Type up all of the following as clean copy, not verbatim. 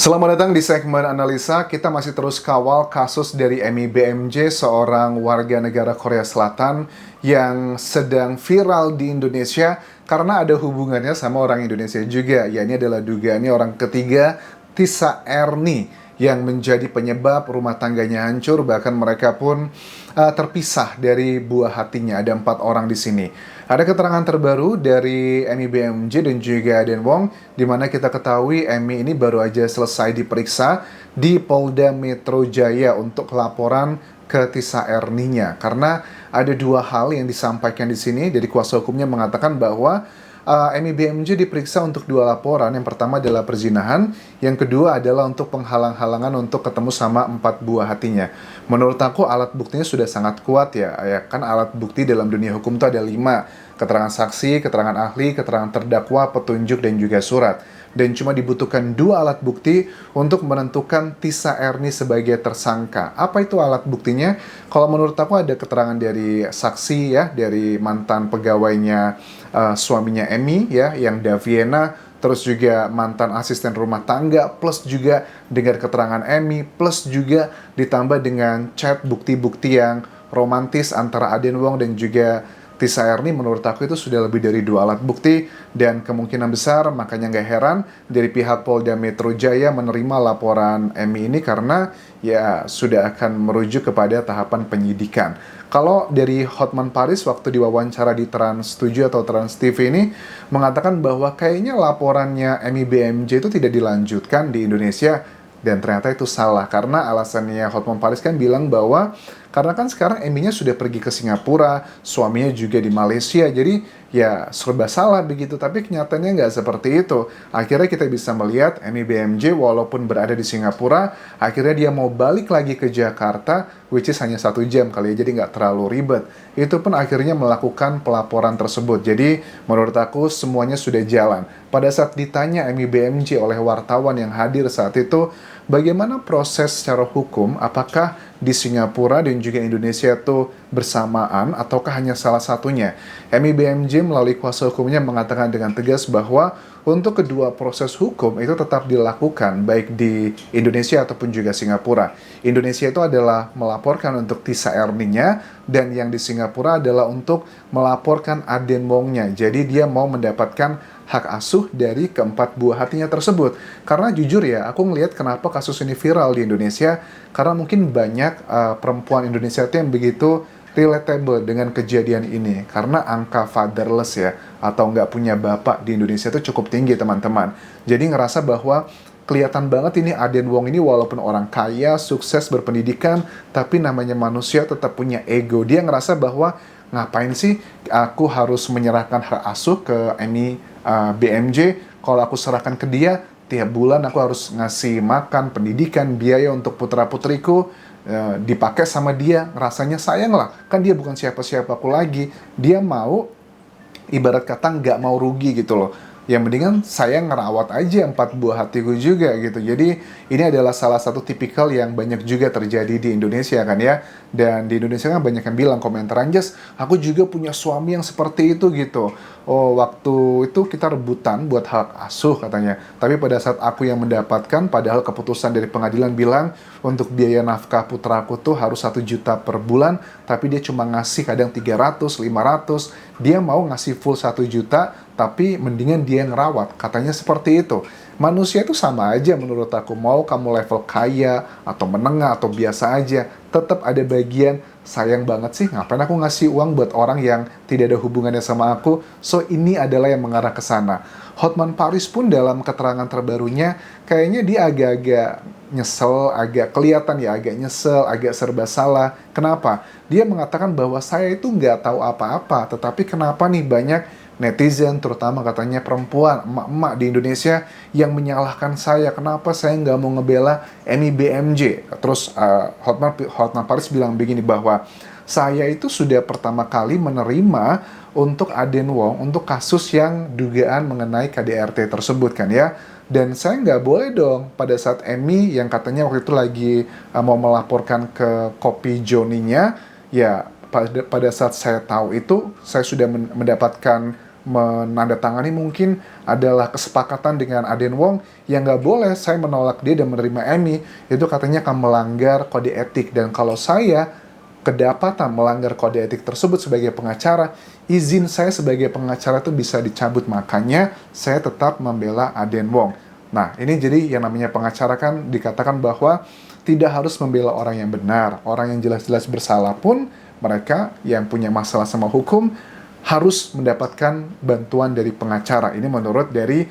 Selamat datang di segmen analisa. Kita masih terus kawal kasus dari Emi BMJ, seorang warga negara Korea Selatan yang sedang viral di Indonesia karena ada hubungannya sama orang Indonesia juga. Ya, ini adalah dugaannya orang ketiga, Tisa Erni, yang menjadi penyebab rumah tangganya hancur. Bahkan mereka pun terpisah dari buah hatinya. Ada 4 orang di sini. Ada keterangan terbaru dari Emi BMJ dan juga Den Wong, di mana kita ketahui Emi ini baru aja selesai diperiksa di Polda Metro Jaya untuk laporan ke Tisa Erninya. Karena ada 2 hal yang disampaikan di sini dari kuasa hukumnya, mengatakan bahwa Emi BMJ diperiksa untuk 2 laporan. Yang pertama adalah perzinahan, yang kedua adalah untuk penghalang-halangan untuk ketemu sama 4 buah hatinya. Menurut aku alat buktinya sudah sangat kuat ya kan alat bukti dalam dunia hukum itu ada 5: keterangan saksi, keterangan ahli, keterangan terdakwa, petunjuk, dan juga surat. Dan cuma dibutuhkan 2 alat bukti untuk menentukan Tisa Erni sebagai tersangka. Apa itu alat buktinya? Kalau menurut aku ada keterangan dari saksi ya, dari mantan pegawainya suaminya Emi ya, yang Daviena, terus juga mantan asisten rumah tangga, plus juga dengar keterangan Emi, plus juga ditambah dengan chat bukti-bukti yang romantis antara Aden Wong dan juga Tisa Erni. Menurut aku itu sudah lebih dari 2 alat bukti, dan kemungkinan besar makanya nggak heran dari pihak Polda Metro Jaya menerima laporan Emi ini karena ya sudah akan merujuk kepada tahapan penyidikan. Kalau dari Hotman Paris waktu diwawancara di Trans 7 atau Trans TV ini mengatakan bahwa kayaknya laporannya Emi BMJ itu tidak dilanjutkan di Indonesia, dan ternyata itu salah karena alasannya Hotman Paris kan bilang bahwa karena kan sekarang Eminya sudah pergi ke Singapura, suaminya juga di Malaysia, jadi ya serba salah begitu. Tapi kenyataannya nggak seperti itu. Akhirnya kita bisa melihat Emi BMJ walaupun berada di Singapura, akhirnya dia mau balik lagi ke Jakarta, which is hanya 1 jam kali ya, jadi nggak terlalu ribet. Itu pun akhirnya melakukan pelaporan tersebut. Jadi menurut aku semuanya sudah jalan. Pada saat ditanya Emi BMJ oleh wartawan yang hadir saat itu, bagaimana proses secara hukum, apakah di Singapura dan juga Indonesia itu bersamaan ataukah hanya salah satunya? Emi BMJ melalui kuasa hukumnya mengatakan dengan tegas bahwa untuk kedua proses hukum itu tetap dilakukan baik di Indonesia ataupun juga Singapura. Indonesia itu adalah melaporkan untuk Tisa Erninya, dan yang di Singapura adalah untuk melaporkan Aden Wongnya. Jadi dia mau mendapatkan hak asuh dari ke-4 buah hatinya tersebut. Karena jujur ya, aku ngelihat kenapa kasus ini viral di Indonesia, karena mungkin banyak perempuan Indonesia itu yang begitu relatable dengan kejadian ini. Karena angka fatherless ya, atau nggak punya bapak di Indonesia itu cukup tinggi teman-teman. Jadi ngerasa bahwa kelihatan banget ini Aden Wong ini walaupun orang kaya, sukses, berpendidikan, tapi namanya manusia tetap punya ego. Dia ngerasa bahwa ngapain sih aku harus menyerahkan hak asuh ke Emi BMJ, kalau aku serahkan ke dia, tiap bulan aku harus ngasih makan, pendidikan, biaya untuk putra-putriku, dipakai sama dia, rasanya sayang lah. Kan dia bukan siapa-siapa aku lagi. Dia mau, ibarat kata nggak mau rugi gitu loh. Yang mendingan saya ngerawat aja 4 buah hatiku juga gitu. Jadi ini adalah salah satu tipikal yang banyak juga terjadi di Indonesia kan ya. Dan di Indonesia kan banyak yang bilang komentar, Anjas, aku juga punya suami yang seperti itu gitu. Oh, waktu itu kita rebutan buat hak asuh katanya. Tapi pada saat aku yang mendapatkan, padahal keputusan dari pengadilan bilang untuk biaya nafkah putraku tuh harus 1 juta per bulan, tapi dia cuma ngasih kadang 300, 500. Dia mau ngasih full 1 juta, tapi mendingan dia ngerawat. Katanya seperti itu. Manusia itu sama aja menurut aku. Mau kamu level kaya, atau menengah, atau biasa aja, tetap ada bagian sayang banget sih, ngapain aku ngasih uang buat orang yang tidak ada hubungannya sama aku. So ini adalah yang mengarah ke sana. Hotman Paris pun dalam keterangan terbarunya kayaknya dia agak-agak nyesel, agak kelihatan ya agak nyesel, agak serba salah. Kenapa? Dia mengatakan bahwa saya itu nggak tahu apa-apa, tetapi kenapa nih banyak netizen, terutama katanya perempuan, emak-emak di Indonesia yang menyalahkan saya, kenapa saya nggak mau ngebela Emi BMJ. Terus Hotman Paris bilang begini, bahwa saya itu sudah pertama kali menerima untuk Aden Wong untuk kasus yang dugaan mengenai KDRT tersebut kan ya. Dan saya nggak boleh dong pada saat Emi yang katanya waktu itu lagi mau melaporkan ke Kopi Joninya, ya pada saat saya tahu itu, saya sudah mendapatkan menandatangani mungkin adalah kesepakatan dengan Aden Wong yang nggak boleh saya menolak dia dan menerima Emmy, itu katanya akan melanggar kode etik. Dan kalau saya kedapatan melanggar kode etik tersebut sebagai pengacara, izin saya sebagai pengacara itu bisa dicabut. Makanya saya tetap membela Aden Wong. Nah, ini jadi yang namanya pengacara kan dikatakan bahwa tidak harus membela orang yang benar. Orang yang jelas-jelas bersalah pun, mereka yang punya masalah sama hukum harus mendapatkan bantuan dari pengacara. Ini menurut dari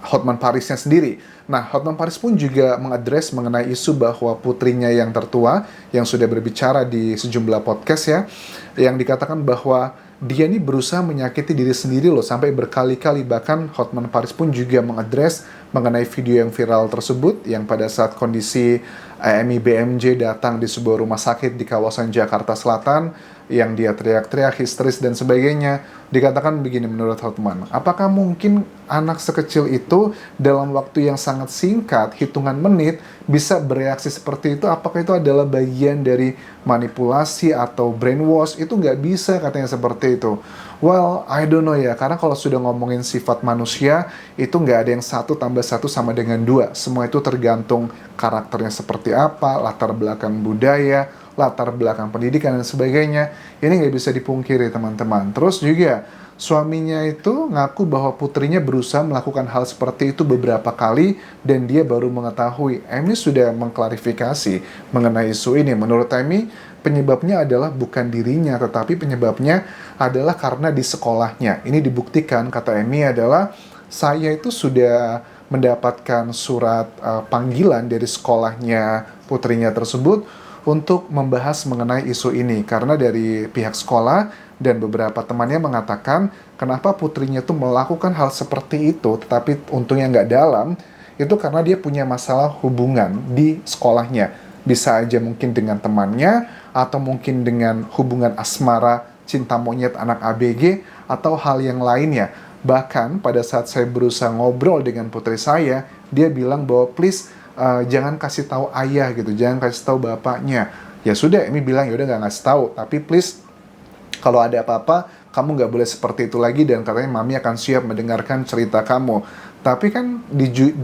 Hotman Parisnya sendiri. Nah, Hotman Paris pun juga mengadres mengenai isu bahwa putrinya yang tertua, yang sudah berbicara di sejumlah podcast ya, yang dikatakan bahwa dia ini berusaha menyakiti diri sendiri loh, sampai berkali-kali. Bahkan Hotman Paris pun juga mengadres mengenai video yang viral tersebut, yang pada saat kondisi Emmy BMJ datang di sebuah rumah sakit di kawasan Jakarta Selatan, yang dia teriak-teriak, histeris dan sebagainya. Dikatakan begini menurut Hotman, apakah mungkin anak sekecil itu dalam waktu yang sangat singkat, hitungan menit, bisa bereaksi seperti itu? Apakah itu adalah bagian dari manipulasi atau brainwash? Itu nggak bisa katanya seperti itu. Well, I don't know ya, karena kalau sudah ngomongin sifat manusia, itu nggak ada yang 1 tambah 1 sama dengan 2. Semua itu tergantung karakternya seperti apa, latar belakang budaya, latar belakang pendidikan dan sebagainya. Ini nggak bisa dipungkiri teman-teman. Terus juga suaminya itu ngaku bahwa putrinya berusaha melakukan hal seperti itu beberapa kali dan dia baru mengetahui. Emmy sudah mengklarifikasi mengenai isu ini. Menurut Emmy, penyebabnya adalah bukan dirinya, tetapi penyebabnya adalah karena di sekolahnya. Ini dibuktikan, kata Emmy, adalah saya itu sudah mendapatkan surat panggilan dari sekolahnya putrinya tersebut untuk membahas mengenai isu ini, karena dari pihak sekolah dan beberapa temannya mengatakan kenapa putrinya itu melakukan hal seperti itu, tetapi untungnya nggak dalam, itu karena dia punya masalah hubungan di sekolahnya. Bisa aja mungkin dengan temannya, atau mungkin dengan hubungan asmara, cinta monyet anak ABG, atau hal yang lainnya. Bahkan pada saat saya berusaha ngobrol dengan putri saya, dia bilang bahwa please, jangan kasih tahu ayah gitu, jangan kasih tahu bapaknya. Ya sudah, Emmy bilang ya udah nggak ngasih tahu, tapi please kalau ada apa-apa kamu nggak boleh seperti itu lagi, dan katanya mami akan siap mendengarkan cerita kamu. Tapi kan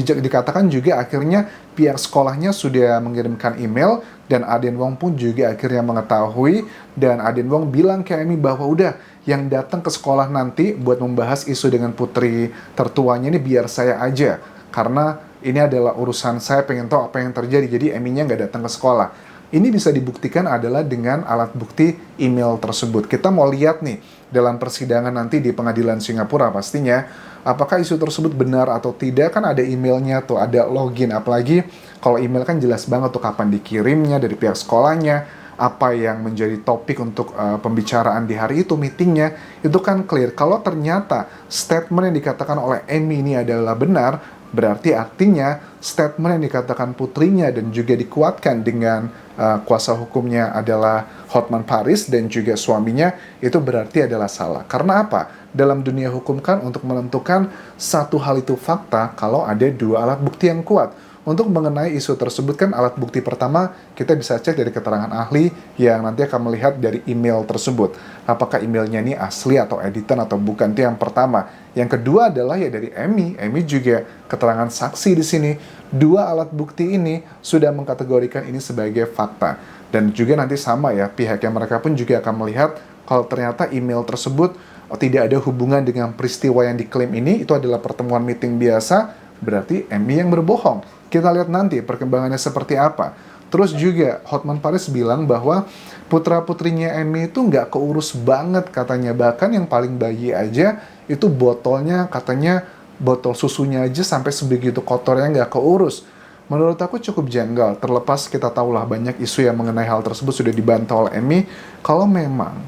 dikatakan juga akhirnya pihak sekolahnya sudah mengirimkan email, dan Aden Wong pun juga akhirnya mengetahui, dan Aden Wong bilang ke Emmy bahwa udah, yang datang ke sekolah nanti buat membahas isu dengan putri tertuanya ini biar saya aja, karena ini adalah urusan saya, pengen tahu apa yang terjadi. Jadi Emmy-nya nggak datang ke sekolah. Ini bisa dibuktikan adalah dengan alat bukti email tersebut. Kita mau lihat nih dalam persidangan nanti di pengadilan Singapura pastinya, apakah isu tersebut benar atau tidak. Kan ada emailnya tuh, ada login. Apalagi kalau email kan jelas banget tuh kapan dikirimnya dari pihak sekolahnya, apa yang menjadi topik untuk pembicaraan di hari itu, meetingnya, itu kan clear. Kalau ternyata statement yang dikatakan oleh Emmy ini adalah benar, berarti artinya statement yang dikatakan putrinya dan juga dikuatkan dengan kuasa hukumnya adalah Hotman Paris dan juga suaminya, itu berarti adalah salah. Karena apa? Dalam dunia hukum kan untuk menentukan satu hal itu fakta kalau ada 2 alat bukti yang kuat. Untuk mengenai isu tersebut kan alat bukti pertama kita bisa cek dari keterangan ahli yang nanti akan melihat dari email tersebut. Apakah emailnya ini asli atau editan atau bukan, itu yang pertama. Yang kedua adalah ya dari Emmy. Emmy juga keterangan saksi di sini. 2 alat bukti ini sudah mengkategorikan ini sebagai fakta. Dan juga nanti sama ya, pihak yang mereka pun juga akan melihat kalau ternyata email tersebut tidak ada hubungan dengan peristiwa yang diklaim ini, itu adalah pertemuan meeting biasa, berarti Emmy yang berbohong. Kita lihat nanti perkembangannya seperti apa. Terus juga Hotman Paris bilang bahwa putra-putrinya Emmy itu nggak keurus banget katanya. Bahkan yang paling bayi aja itu botolnya, katanya botol susunya aja sampai sebegitu kotornya, nggak keurus. Menurut aku cukup janggal. Terlepas kita tahulah banyak isu yang mengenai hal tersebut sudah dibantah oleh Emmy. Kalau memang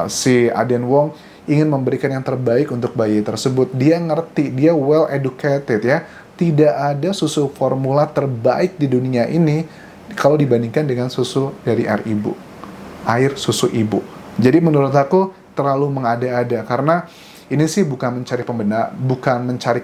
si Aden Wong ingin memberikan yang terbaik untuk bayi tersebut, dia ngerti, dia well educated ya. Tidak ada susu formula terbaik di dunia ini kalau dibandingkan dengan susu dari air ibu, air susu ibu. Jadi menurut aku terlalu mengada-ada, karena ini sih bukan mencari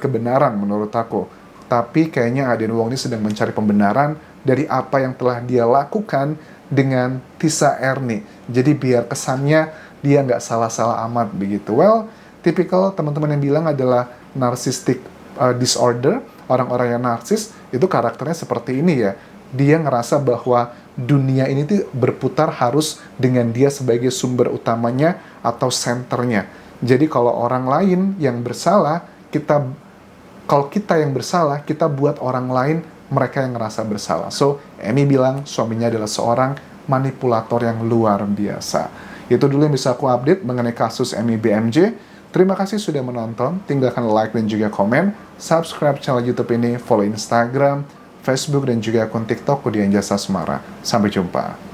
kebenaran menurut aku, tapi kayaknya Aden Wong ini sedang mencari pembenaran dari apa yang telah dia lakukan dengan Tisa Erni. Jadi biar kesannya dia nggak salah-salah amat begitu. Well, tipikal teman-teman yang bilang adalah narcissistic disorder, orang-orang yang narsis, itu karakternya seperti ini ya. Dia ngerasa bahwa dunia ini tuh berputar harus dengan dia sebagai sumber utamanya atau senternya. Jadi kalau orang lain yang bersalah, kalau kita yang bersalah, kita buat orang lain mereka yang ngerasa bersalah. So, Amy bilang suaminya adalah seorang manipulator yang luar biasa. Itu dulu yang bisa aku update mengenai kasus Amy BMJ. Terima kasih sudah menonton, tinggalkan like dan juga komen, subscribe channel YouTube ini, follow Instagram, Facebook, dan juga akun TikTok Dian Jasa Semara. Sampai jumpa.